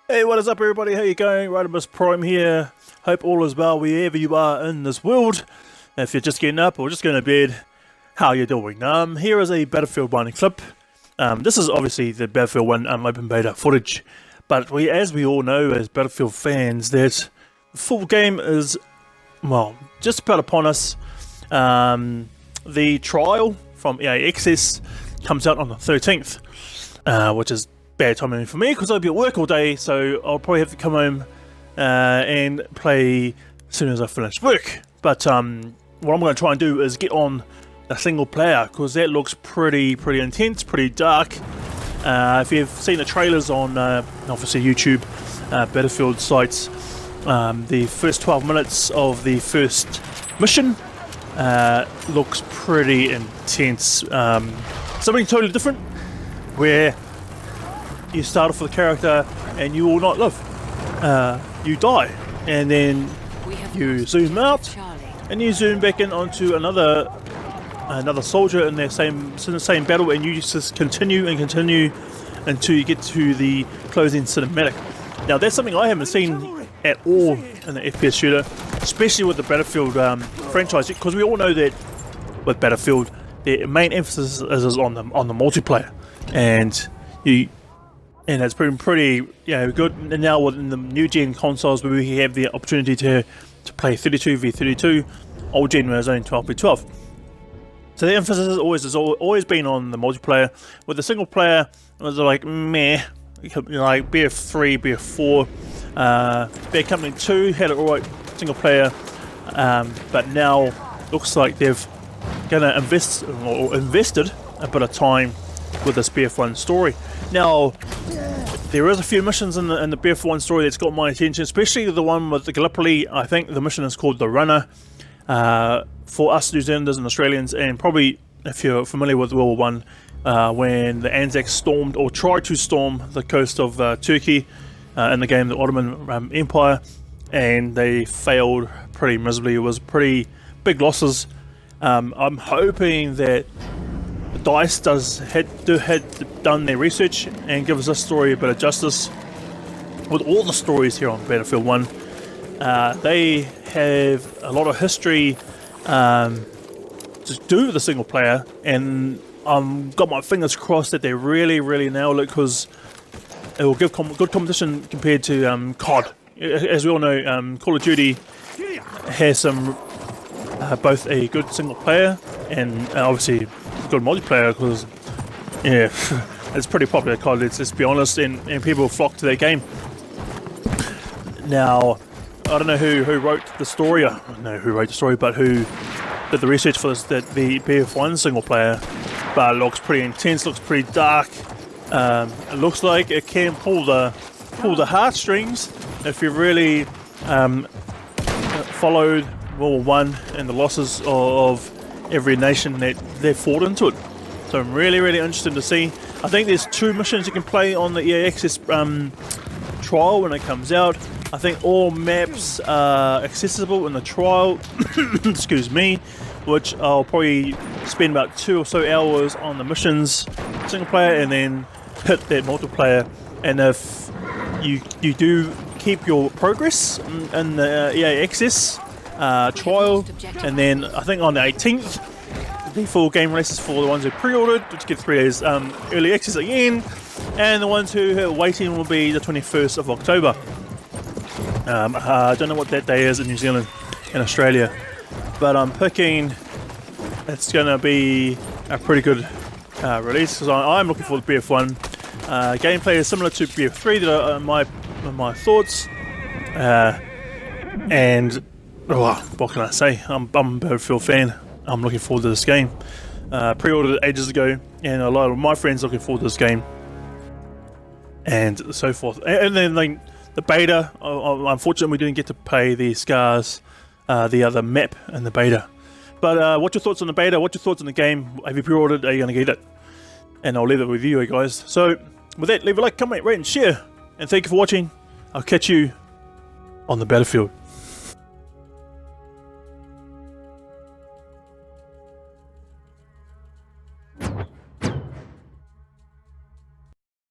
Hey, what is up, everybody? How you going? Rodimus Prime here. Hope all is well wherever you are in this world. If you're just getting up or just going to bed, how you doing? Here is a Battlefield 1 clip. This is obviously the Battlefield 1 open beta footage, but as we all know as Battlefield fans, that the full game is, well, just about upon us. The trial from EA Access comes out on the 13th, which is bad timing for me because I'll be at work all day, so I'll probably have to come home and play as soon as I finish work. But what I'm going to try and do is get on a single player because that looks pretty intense, pretty dark. If you've seen the trailers on obviously YouTube, Battlefield sites, the first 12 minutes of the first mission looks pretty intense. Something totally different where you start off with a character and you will not live. You die, and then you zoom out and you zoom back in onto another soldier in the same battle, and you just continue until you get to the closing cinematic. Now that's something I haven't seen at all in the FPS shooter, especially with the Battlefield franchise, because we all know that with Battlefield the main emphasis is on the multiplayer, and it's been pretty good. And now within the new gen consoles where we have the opportunity to play 32v32, old gen was only 12v12. So the emphasis has always been on the multiplayer. With the single player, it was like meh, like BF3, BF4, Bad Company 2 had it alright single player, but now looks like they've invested a bit of time with this BF1 story. Now, there is a few missions in the BF1 story that's got my attention, especially the one with the Gallipoli. I think the mission is called The Runner. For us New Zealanders and Australians, and probably if you're familiar with World War I, when the Anzacs stormed or tried to storm the coast of Turkey in the game, the Ottoman Empire, and they failed pretty miserably. It was pretty big losses. I'm hoping that DICE had done their research and give us this story a bit of justice. With all the stories here on Battlefield 1, they have a lot of history to do with the single player, and got my fingers crossed that they really nail it, because it will give good competition compared to COD. As we all know, Call of Duty has some both a good single player and obviously good multiplayer, because it's pretty popular COD, let's be honest, and people flock to their game. Now, I don't know who wrote the story, but who did the research for this, that the BF1 single player, but it looks pretty intense, looks pretty dark. It looks like it can pull the heartstrings if you really followed World War I and the losses of every nation that they fought into it. So I'm really interested to see. I think there's 2 missions you can play on the EA Access trial when it comes out. I think all maps are accessible in the trial, excuse me, which I'll probably spend about 2 or so hours on the missions single player, and then hit that multiplayer. And if you do keep your progress in the EA Access trial, and then I think on the 18th the full game releases for the ones who pre-ordered, which get 3 days early access again, and the ones who are waiting will be the 21st of October. I don't know what that day is in New Zealand and Australia, but I'm picking it's going to be a pretty good release, because I'm looking for the BF1. Gameplay is similar to BF3, that are my thoughts, and what can I say? I'm a Battlefield fan. I'm looking forward to this game. Pre-ordered it ages ago, and a lot of my friends are looking forward to this game, and so forth. And then the beta, unfortunately we didn't get to play the Scars, the other map in the beta. But what's your thoughts on the beta? What's your thoughts on the game? Have you pre-ordered? Are you going to get it? And I'll leave it with you guys. So with that, leave a like, comment, rate and share. And thank you for watching. I'll catch you on the battlefield.